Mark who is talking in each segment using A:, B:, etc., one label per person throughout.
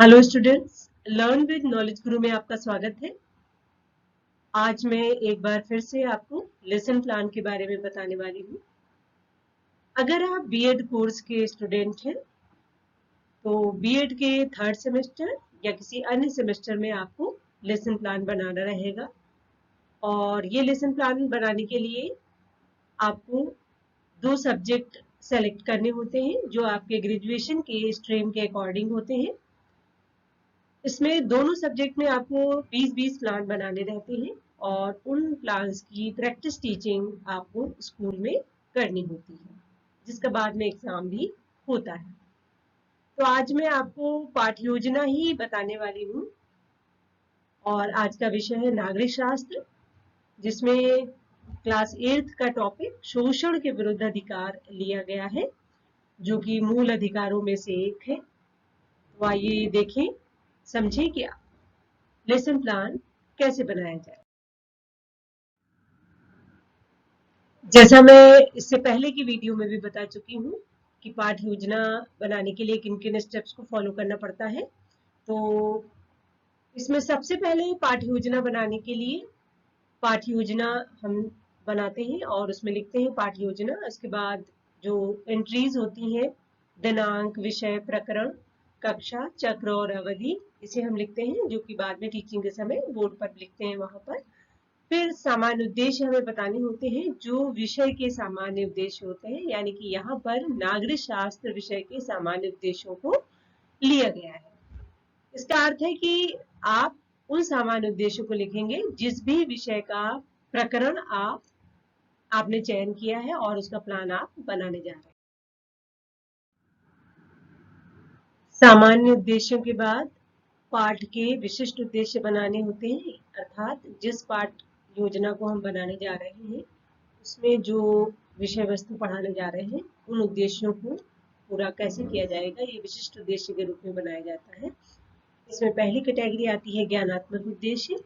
A: Hello students, learn with knowledge गुरु में आपका स्वागत है। आज मैं एक बार फिर से आपको लेसन प्लान के बारे में बताने वाली हूँ। अगर आप बीएड कोर्स के स्टूडेंट हैं तो बीएड के थर्ड सेमेस्टर या किसी अन्य सेमेस्टर में आपको लेसन प्लान बनाना रहेगा। और ये लेसन प्लान बनाने के लिए आपको 2 सब्जेक्ट सेलेक्ट करने होते हैं जो आपके ग्रेजुएशन के स्ट्रीम के अकॉर्डिंग होते हैं। इसमें दोनों सब्जेक्ट में आपको 20-20 प्लान बनाने रहते हैं और उन प्लान्स की प्रैक्टिस टीचिंग आपको स्कूल में करनी होती है, जिसका बाद में एग्जाम भी होता है। तो आज मैं आपको पाठ योजना ही बताने वाली हूँ और आज का विषय है नागरिक शास्त्र, जिसमें क्लास 8th का टॉपिक शोषण के विरुद्ध अधिकार लिया गया है, जो कि मूल अधिकारों में से एक है। तो आइए देखें, समझें कि लेसन प्लान कैसे बनाया जाए। जैसा मैं इससे पहले की वीडियो में भी बता चुकी हूँ कि पाठ योजना बनाने के लिए किन किन स्टेप्स को फॉलो करना पड़ता है। तो इसमें सबसे पहले पाठ योजना बनाने के लिए पाठ योजना हम बनाते हैं और उसमें लिखते हैं पाठ योजना। उसके बाद जो एंट्रीज होती हैं, दिनांक, विषय, प्रकरण, कक्षा, चक्र और अवधि, इसे हम लिखते हैं, जो कि बाद में टीचिंग के समय बोर्ड पर लिखते हैं वहां पर। फिर सामान्य उद्देश्य हमें बताने होते हैं, जो विषय के सामान्य उद्देश्य होते हैं, यानी कि यहाँ पर नागरिक शास्त्र विषय के सामान्य उद्देश्यों को लिया गया है। इसका अर्थ है कि आप उन सामान्य उद्देश्यों को लिखेंगे जिस भी विषय का प्रकरण आपने चयन किया है और उसका प्लान आप बनाने जा रहे हैं। सामान्य उद्देश्यों के बाद पाठ के विशिष्ट उद्देश्य बनाने होते हैं, अर्थात जिस पाठ योजना को हम बनाने जा रहे हैं उसमें जो विषय वस्तु पढ़ाने जा रहे हैं उन उद्देश्यों को पूरा कैसे किया जाएगा, ये विशिष्ट उद्देश्य के रूप में बनाया जाता है। इसमें पहली कैटेगरी आती है ज्ञानात्मक उद्देश्य,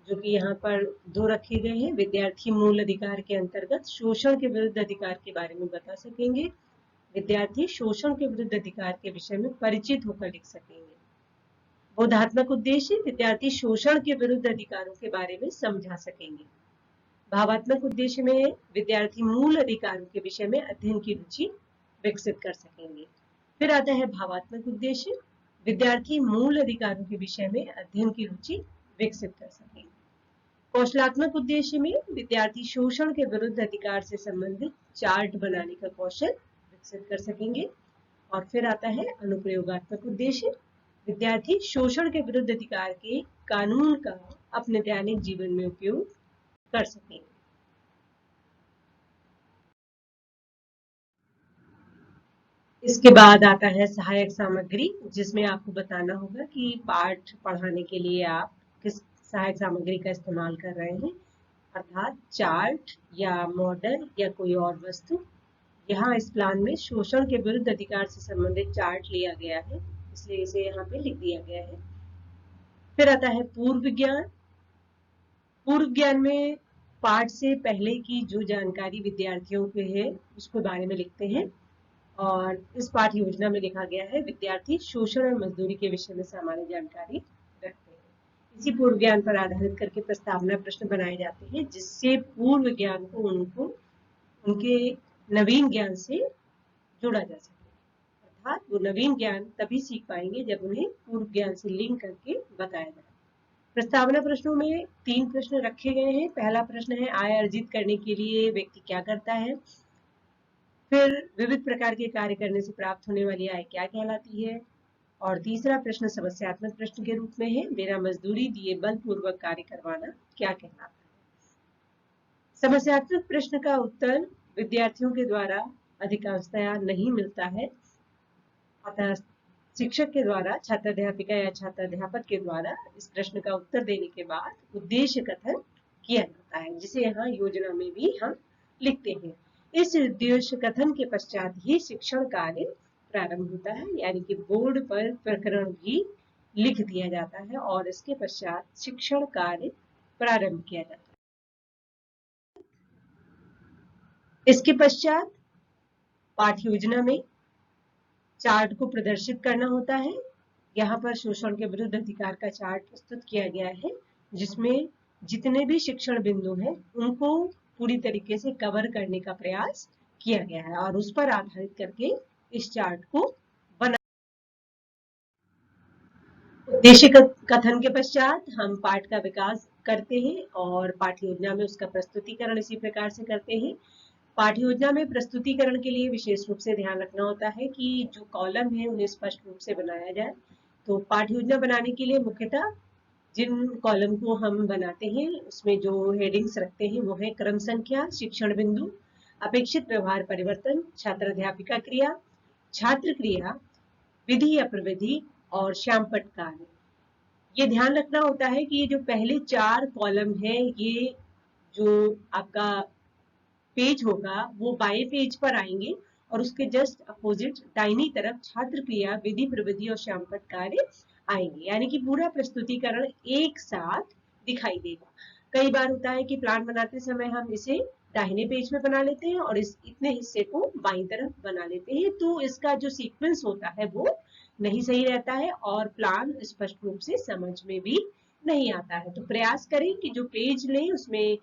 A: जो कि यहाँ पर 2 रखे गए हैं। विद्यार्थी मूल अधिकार के अंतर्गत शोषण के विरुद्ध अधिकार के बारे में बता सकेंगे। विद्यार्थी शोषण के विरुद्ध अधिकार के विषय में परिचित होकर लिख सकेंगे। बोधात्मक उद्देश्य, विद्यार्थी शोषण के विरुद्ध अधिकारों के बारे में समझा सकेंगे। भावात्मक उद्देश्य में विद्यार्थी मूल अधिकारों के विषय में अध्ययन की रुचि विकसित कर सकेंगे। फिर आता है भावात्मक उद्देश्य, विद्यार्थी मूल अधिकारों के विषय में अध्ययन की रुचि विकसित कर सकेंगे। कौशलात्मक उद्देश्य में विद्यार्थी शोषण के विरुद्ध अधिकार से संबंधित चार्ट बनाने का कौशल विकसित कर सकेंगे। और फिर आता है अनुप्रयोगात्मक उद्देश्य, विद्यार्थी शोषण के विरुद्ध अधिकार के कानून का अपने दैनिक जीवन में उपयोग कर सकेंगे। इसके बाद आता है सहायक सामग्री, जिसमें आपको बताना होगा कि पाठ पढ़ाने के लिए आप किस सहायक सामग्री का इस्तेमाल कर रहे हैं, अर्थात चार्ट या मॉडल या कोई और वस्तु। यहाँ इस प्लान में शोषण के विरुद्ध अधिकार से संबंधित चार्ट लिया गया है, इसलिए इसे यहाँ पे लिख दिया गया है। फिर आता है पूर्व ज्ञान। पूर्व ज्ञान में पाठ से पहले की जो जानकारी विद्यार्थियों के है उसके बारे में लिखते हैं और इस पाठ योजना में लिखा गया है विद्यार्थी शोषण और मजदूरी के विषय में सामान्य जानकारी रखते हैं। इसी पूर्व ज्ञान पर आधारित करके प्रस्तावना प्रश्न बनाए जाते हैं, जिससे पूर्व ज्ञान को उनके नवीन ज्ञान से जोड़ा जा सके। अर्थात वो नवीन ज्ञान तभी सीख पाएंगे जब उन्हें पूर्व ज्ञान से लिंक करके बताया जाए। प्रस्तावना प्रश्नों में 3 प्रश्न रखे गए हैं। पहला प्रश्न है आय अर्जित करने के लिए व्यक्ति क्या करता है। फिर विविध प्रकार के कार्य करने से प्राप्त होने वाली आय क्या कहलाती है। और तीसरा प्रश्न समस्यात्मक प्रश्न के रूप में है, बिना मजदूरी दिए बलपूर्वक कार्य करवाना क्या कहलाता है। समस्यात्मक प्रश्न का उत्तर विद्यार्थियों के द्वारा अधिकांशतया नहीं मिलता है, अतः शिक्षक के द्वारा छात्राध्यापिका या छात्राध्यापक के द्वारा इस प्रश्न का उत्तर देने के बाद उद्देश्य कथन किया जाता है, जिसे यहाँ योजना में भी हम लिखते हैं। इस उद्देश्य कथन के पश्चात ही शिक्षण कार्य प्रारंभ होता है, यानी कि बोर्ड पर प्रकरण भी लिख दिया जाता है और इसके पश्चात शिक्षण कार्य प्रारंभ किया जाता है। इसके पश्चात पाठ योजना में चार्ट को प्रदर्शित करना होता है, यहाँ पर शोषण के विरुद्ध अधिकार का चार्ट प्रस्तुत किया गया है, जिसमें जितने भी शिक्षण बिंदु हैं उनको पूरी तरीके से कवर करने का प्रयास किया गया है और उस पर आधारित करके इस चार्ट को बना। उद्देश्य कथन के पश्चात हम पाठ का विकास करते हैं और पाठ्य योजना में उसका प्रस्तुतिकरण इसी प्रकार से करते हैं। पाठ्य योजना में प्रस्तुतिकरण के लिए विशेष रूप से ध्यान रखना होता है कि जो कॉलम है उन्हें स्पष्ट रूप से बनाया जाए। तो पाठ्य योजना बनाने के लिए मुख्यतः जिन कॉलम को हम बनाते हैं उसमें जो हेडिंग्स रखते हैं वो है क्रम संख्या, शिक्षण बिंदु, अपेक्षित व्यवहार परिवर्तन, छात्र अध्यापिका क्रिया, छात्र क्रिया, विधि या प्रविधि और श्यामपट्ट कार्य। ये ध्यान रखना होता है कि ये जो पहले 4 कॉलम है, ये जो आपका पेज होगा वो बाएं पेज पर आएंगे और उसके जस्ट अपोजिट दाहिनी तरफ छात्र क्रिया, विधि, प्रविधि और श्यामपट्ट कार्य आएंगे, यानी कि पूरा प्रस्तुतिकरण एक साथ दिखाई देगा। कई बार होता है कि प्लान बनाते समय हम इसे दाहिने पेज में बना लेते हैं और इस इतने हिस्से को बाईं तरफ बना लेते हैं, तो इसका जो सीक्वेंस होता है वो नहीं सही रहता है और प्लान स्पष्ट रूप से समझ में भी नहीं आता है। तो प्रयास करें कि जो पेज लें उसमें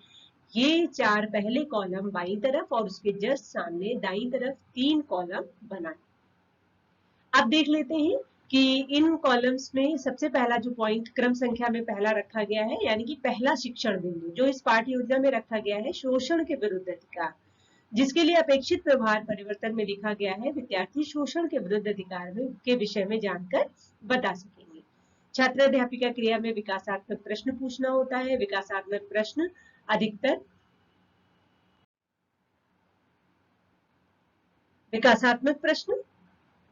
A: ये 4 पहले कॉलम बाईं तरफ और उसके जस्ट सामने दाईं तरफ 3 कॉलम बनाएं। अब देख लेते हैं कि इन कॉलम्स में सबसे पहला जो पॉइंट क्रम संख्या में पहला रखा गया है, यानी कि पहला शिक्षण बिंदु जो इस पाठ्य योजना में रखा गया है, शोषण के विरुद्ध अधिकार, जिसके लिए अपेक्षित व्यवहार परिवर्तन में लिखा गया है विद्यार्थी शोषण के विरुद्ध अधिकार के विषय में जानकर बता सकेंगे। छात्र अध्यापिका क्रिया में विकासात्मक प्रश्न पूछना होता है। विकासात्मक प्रश्न अधिकतर विकासात्मक प्रश्न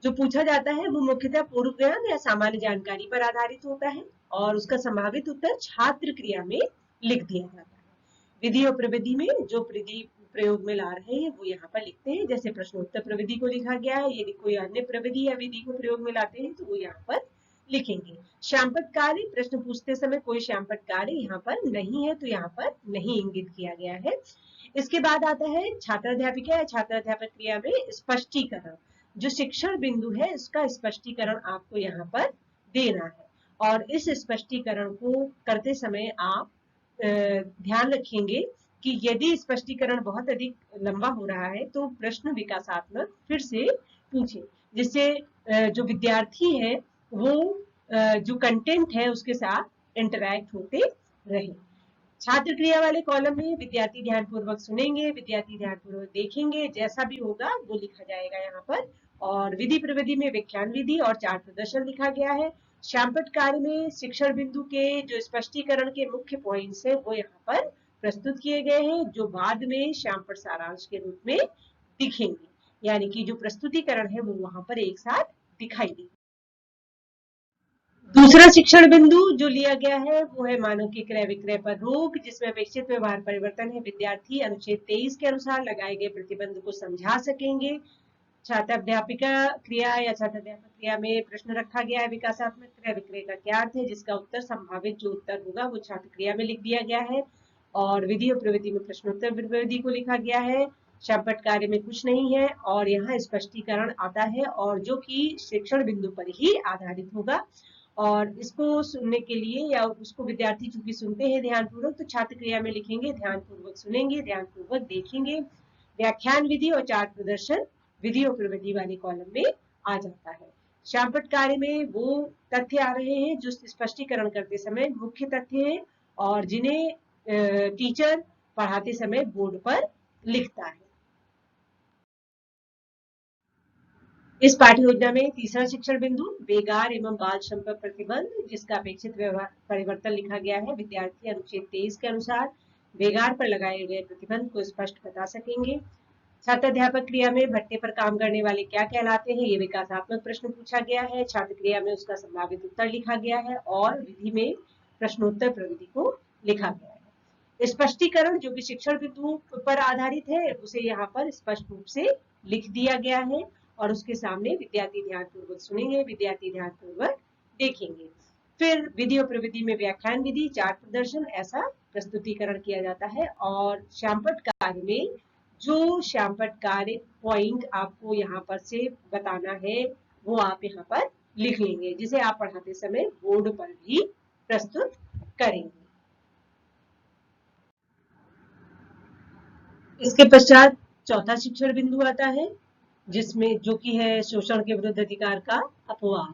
A: जो पूछा जाता है वो मुख्यतः पूर्व ज्ञान या सामान्य जानकारी पर आधारित होता है और उसका संभावित उत्तर छात्र क्रिया में लिख दिया जाता है। विधि और प्रविधि में जो विधि प्रयोग में ला रहे हैं वो यहाँ पर लिखते हैं, जैसे प्रश्नोत्तर प्रविधि को लिखा गया है। यदि कोई अन्य प्रविधि या विधि को प्रयोग में लाते हैं तो वो यहाँ पर लिखेंगे। श्यामपट्ट कार्य, प्रश्न पूछते समय कोई श्यामपट्ट कार्य यहाँ पर नहीं है तो यहाँ पर नहीं इंगित किया गया है। इसके बाद आता है छात्र अध्यापिका या छात्र अध्यापक क्रिया में स्पष्टीकरण। जो शिक्षण बिंदु है उसका स्पष्टीकरण आपको यहाँ पर देना है और इस स्पष्टीकरण को करते समय आप ध्यान रखेंगे कि यदि स्पष्टीकरण बहुत अधिक लंबा हो रहा है तो प्रश्न विकासात्मक फिर से पूछें, जिससे जो विद्यार्थी है वो जो कंटेंट है उसके साथ इंटरैक्ट होते रहे। छात्र क्रिया वाले कॉलम में विद्यार्थी ध्यानपूर्वक सुनेंगे, विद्यार्थी ध्यानपूर्वक देखेंगे, जैसा भी होगा वो लिखा जाएगा यहाँ पर। और विधि प्रविधि में व्याख्यान विधि और चार्ट प्रदर्शन लिखा गया है। श्यामपट्ट कार्य में शिक्षण बिंदु के जो स्पष्टीकरण के मुख्य पॉइंट्स है वो यहाँ पर प्रस्तुत किए गए हैं, जो बाद में श्यामपट्ट सारांश के रूप में दिखेंगे, यानी कि जो प्रस्तुतिकरण है वो वहां पर एक साथ दिखाई देगा। दूसरा शिक्षण बिंदु जो लिया गया है वो है मानव के क्रय विक्रय पर रोक, जिसमें अपेक्षित व्यवहार परिवर्तन है। विद्यार्थी अनुच्छेद 23 के अनुसार लगाए गए प्रतिबंध को समझा सकेंगे। छात्र अध्यापिका क्रिया या छात्र अध्यापक क्रिया में प्रश्न रखा गया है विकासात्मक क्रय विक्रय का क्या अर्थ है, जिसका उत्तर संभावित जो उत्तर होगा वो छात्र क्रिया में लिख दिया गया है। और विधि और प्रविधि में प्रश्नोत्तर प्रविधि को लिखा गया है। श्यामपट्ट कार्य में कुछ नहीं है और यहाँ स्पष्टीकरण आता है और जो कि शिक्षण बिंदु पर ही आधारित होगा। और इसको सुनने के लिए या उसको विद्यार्थी चूंकि सुनते हैं ध्यानपूर्वक तो छात्र क्रिया में लिखेंगे, ध्यानपूर्वक सुनेंगे, ध्यानपूर्वक देखेंगे। व्याख्यान विधि और चार्ट प्रदर्शन विधि और प्रविधि वाले कॉलम में आ जाता है। श्यामपट्ट कार्य में वो तथ्य आ रहे हैं जो स्पष्टीकरण करते समय मुख्य तथ्य हैं और जिन्हें टीचर पढ़ाते समय बोर्ड पर लिखता है। इस पाठ्य योजना में तीसरा शिक्षण बिंदु बेगार एवं बाल श्रम पर प्रतिबंध, जिसका अपेक्षित व्यवहार परिवर्तन लिखा गया है। विद्यार्थी अनुच्छेद 23 के अनुसार बेगार पर लगाए गए प्रतिबंध को स्पष्ट बता सकेंगे। छात्र अध्यापक क्रिया में भट्टे पर काम करने वाले क्या कहलाते हैं, ये विकासात्मक प्रश्न पूछा गया है। छात्र क्रिया में उसका संभावित उत्तर लिखा गया है और विधि में प्रश्नोत्तर प्रविधि को लिखा गया है। स्पष्टीकरण जो कि शिक्षण बिंदु पर आधारित है उसे यहाँ पर स्पष्ट रूप से लिख दिया गया है और उसके सामने विद्यार्थी ध्यानपूर्वक सुनेंगे, विद्यार्थी ध्यानपूर्वक देखेंगे। फिर विधि और प्रविधि में व्याख्यान विधि, चार्ट प्रदर्शन, ऐसा प्रस्तुतिकरण किया जाता है। और श्यामपट्ट कार्य में जो श्यामपट्ट कार्य पॉइंट आपको यहाँ पर से बताना है वो आप यहाँ पर लिख लेंगे, जिसे आप पढ़ाते समय बोर्ड पर भी प्रस्तुत करेंगे। इसके पश्चात चौथा शिक्षण बिंदु आता है, जिसमें जो कि है शोषण के विरुद्ध अधिकार का अपवाद।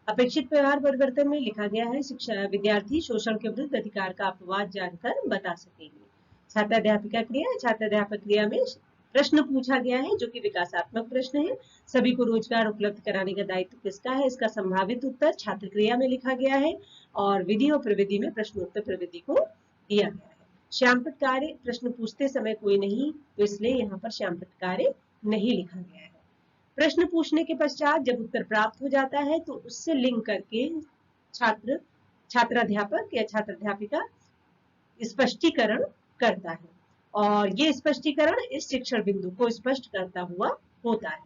A: अपेक्षित व्यवहार परिवर्तन में लिखा गया है, शिक्षा विद्यार्थी शोषण के विरुद्ध अधिकार का अपवाद जानकर बता सकेंगे। छात्राध्यापिका क्रिया, छात्राध्यापक क्रिया में प्रश्न पूछा गया है जो कि विकासात्मक प्रश्न है। सभी को रोजगार उपलब्ध कराने का दायित्व किसका है? इसका संभावित उत्तर छात्र क्रिया में लिखा गया है और विधि और प्रविधि में प्रश्नोत्तर प्रविधि को दिया गया है। श्यामपट्ट कार्य प्रश्न पूछते समय कोई नहीं, तो इसलिए यहाँ पर श्यामपट्ट कार्य नहीं लिखा गया है। प्रश्न पूछने के पश्चात जब उत्तर प्राप्त हो जाता है तो उससे लिंक करके छात्राध्यापक या छात्राध्यापिका स्पष्टीकरण करता है और ये स्पष्टीकरण इस शिक्षण बिंदु को स्पष्ट करता हुआ होता है।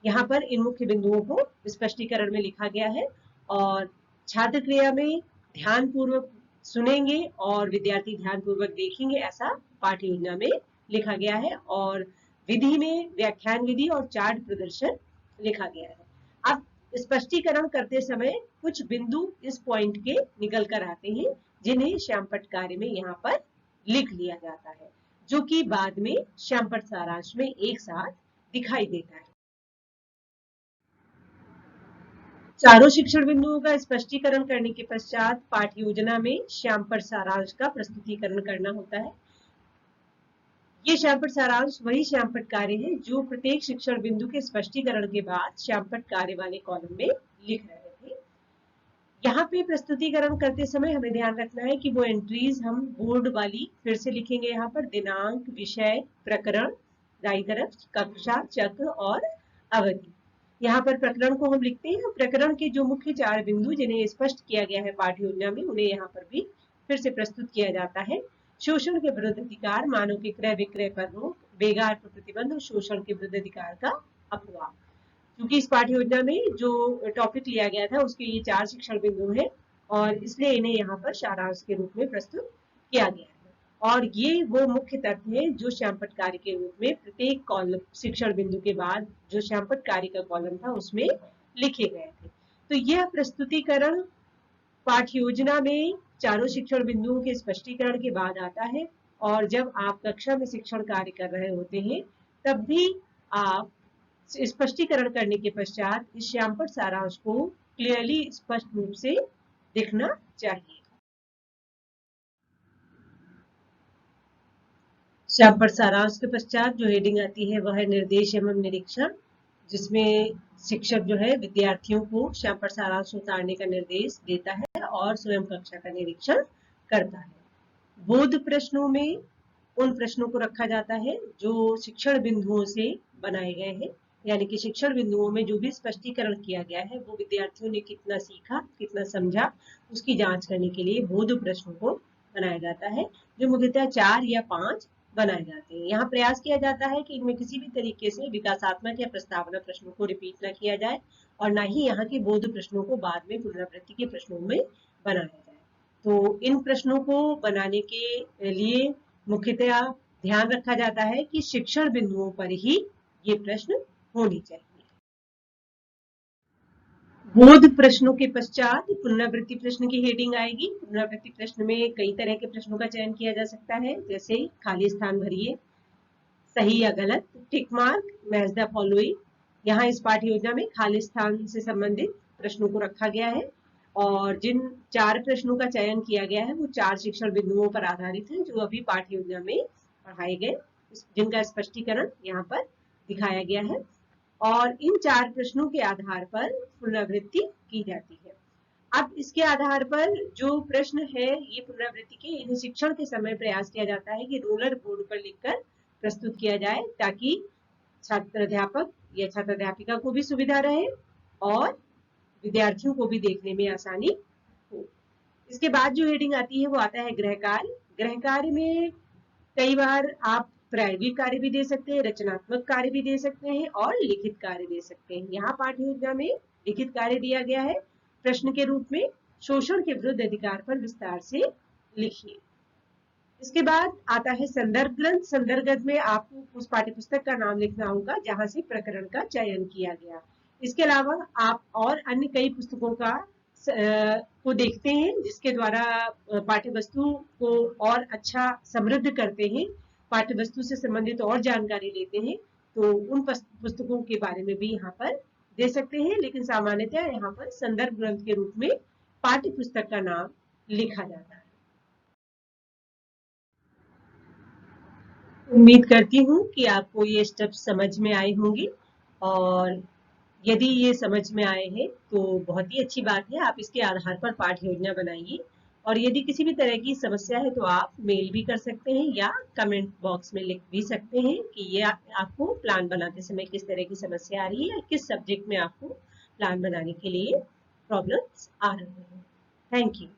A: यहाँ पर इन मुख्य बिंदुओं को स्पष्टीकरण में लिखा गया है और छात्र क्रिया में ध्यानपूर्वक सुनेंगे और विद्यार्थी ध्यानपूर्वक देखेंगे, ऐसा पाठ्य योजना में लिखा गया है और विधि में व्याख्यान विधि और चार्ट प्रदर्शन लिखा गया है। अब स्पष्टीकरण करते समय कुछ बिंदु इस पॉइंट के निकल कर आते हैं, जिन्हें श्यामपट्ट कार्य में यहाँ पर लिख लिया जाता है, जो कि बाद में श्यामपट्ट सारांश में एक साथ दिखाई देता है। चारों शिक्षण बिंदुओं का स्पष्टीकरण करने के पश्चात पाठ्य योजना में श्यामपट्ट सारांश का प्रस्तुतिकरण करना होता है। ये श्यामपट्ट सारांश वही श्यामपट्ट कार्य है जो प्रत्येक शिक्षण बिंदु के स्पष्टीकरण के बाद श्यामपट्ट कार्य वाले कॉलम में लिख रहे थे। यहाँ पे प्रस्तुतिकरण करते समय हमें ध्यान रखना है कि वो एंट्रीज हम बोर्ड वाली फिर से लिखेंगे। यहाँ पर दिनांक, विषय, प्रकरण, दाईं तरफ कक्षा, चक्र और अवधि। यहाँ पर प्रकरण को हम लिखते हैं। प्रकरण के जो मुख्य 4 बिंदु जिन्हें स्पष्ट किया गया है पाठ्य योजना में, उन्हें यहाँ पर भी फिर से प्रस्तुत किया जाता है। शोषण के विरुद्ध अधिकार, मानव के क्रय विक्रय पर रोक, बेगार पर प्रतिबंध और शोषण के विरुद्ध अधिकार का अपवाद। क्योंकि इस पाठ्य योजना में जो टॉपिक लिया गया था उसके ये 4 शिक्षण बिंदु हैं और इसलिए इन्हें यहाँ पर सारांश के रूप में प्रस्तुत किया गया है और ये वो मुख्य तथ्य है जो श्यामपट्ट कार्य के रूप में प्रत्येक कॉलम शिक्षण बिंदु के बाद जो श्यामपट्ट कार्य का कॉलम था उसमें लिखे गए थे। तो यह प्रस्तुतिकरण पाठ्य योजना में चारों शिक्षण बिंदुओं के स्पष्टीकरण के बाद आता है और जब आप कक्षा में शिक्षण कार्य कर रहे होते हैं तब भी आप स्पष्टीकरण करने के पश्चात इस श्यामपट्ट सारांश को क्लियरली स्पष्ट रूप से दिखना चाहिए। श्यामपट्ट सारांश के पश्चात जो हेडिंग आती है वह है निर्देश एवं निरीक्षण, जिसमें शिक्षक जो है विद्यार्थियों को श्यामपट्ट सारांश उतारने का निर्देश देता है और स्वयं कक्षा का निरीक्षण करता है। बोध प्रश्नों में उन प्रश्नों को रखा जाता है जो शिक्षण बिंदुओं से बनाए गए हैं, यानी कि शिक्षण बिंदुओं में जो भी स्पष्टीकरण किया गया है वो विद्यार्थियों ने कितना सीखा, कितना समझा, उसकी जांच करने के लिए बोध प्रश्नों को बनाया जाता है, जो मुख्यतः 4 या 5 बनाए जाते हैं। यहाँ प्रयास किया जाता है कि इनमें किसी भी तरीके से विकासात्मक या प्रस्तावना प्रश्नों को रिपीट न किया जाए और न ही यहाँ के बोध प्रश्नों को बाद में पुनरावृत्ति के प्रश्नों में बनाया जाए। तो इन प्रश्नों को बनाने के लिए मुख्यतः ध्यान रखा जाता है कि शिक्षण बिंदुओं पर ही ये प्रश्न होने चाहिए। बोध प्रश्नों के पश्चात पुनरावृत्ति प्रश्न की हेडिंग आएगी। पुनरावृत्ति प्रश्न में कई तरह के प्रश्नों का चयन किया जा सकता है, जैसे खाली स्थान भरिए, सही या गलत, tick mark, match the following. यहाँ इस पाठ्य योजना में खाली स्थान से संबंधित प्रश्नों को रखा गया है और जिन 4 प्रश्नों का चयन किया गया है वो 4 शिक्षण बिंदुओं पर आधारित है जो अभी पाठ्य योजना में पढ़ाए गए, जिनका स्पष्टीकरण यहाँ पर दिखाया गया है और इन 4 प्रश्नों के आधार पर पुनरावृत्ति की जाती है। अब इसके आधार पर जो प्रश्न है ये पुनरावृत्ति के, इन्हें शिक्षण के समय प्रयास किया जाता है कि रोलर बोर्ड पर लिखकर प्रस्तुत किया जाए ताकि छात्राध्यापक या छात्राध्यापिका को भी सुविधा रहे और विद्यार्थियों को भी देखने में आसानी हो। इसके बाद जो हेडिंग आती है वो आता है गृह कार्य। गृह कार्य में कई बार आप प्रायोगिक कार्य भी दे सकते हैं, रचनात्मक कार्य भी दे सकते हैं और लिखित कार्य दे सकते हैं। यहाँ पाठ्य योजना में लिखित कार्य दिया गया है प्रश्न के रूप में, शोषण के विरुद्ध अधिकार पर विस्तार से लिखिए। इसके बाद आता है संदर्भ ग्रंथ। संदर्भ ग्रंथ में आपको उस पाठ्यपुस्तक का नाम लिखना होगा जहां से प्रकरण का चयन किया गया। इसके अलावा आप और अन्य कई पुस्तकों को देखते हैं जिसके द्वारा पाठ्य वस्तु को और अच्छा समृद्ध करते हैं, पाठ्य वस्तु से संबंधित और जानकारी लेते हैं, तो उन पुस्तकों के बारे में भी यहाँ पर दे सकते हैं, लेकिन सामान्यतः यहाँ पर संदर्भ ग्रंथ के रूप में पाठ्य पुस्तक का नाम लिखा जाता है। उम्मीद करती हूँ कि आपको ये स्टेप्स समझ में आए होंगे, और यदि ये समझ में आए हैं तो बहुत ही अच्छी बात है। आप इसके आधार पर पाठ योजना बनाइए, और यदि किसी भी तरह की समस्या है तो आप मेल भी कर सकते हैं या कमेंट बॉक्स में लिख भी सकते हैं कि ये आपको प्लान बनाते समय किस तरह की समस्या आ रही है या किस सब्जेक्ट में आपको प्लान बनाने के लिए प्रॉब्लम्स आ रही है। Thank you.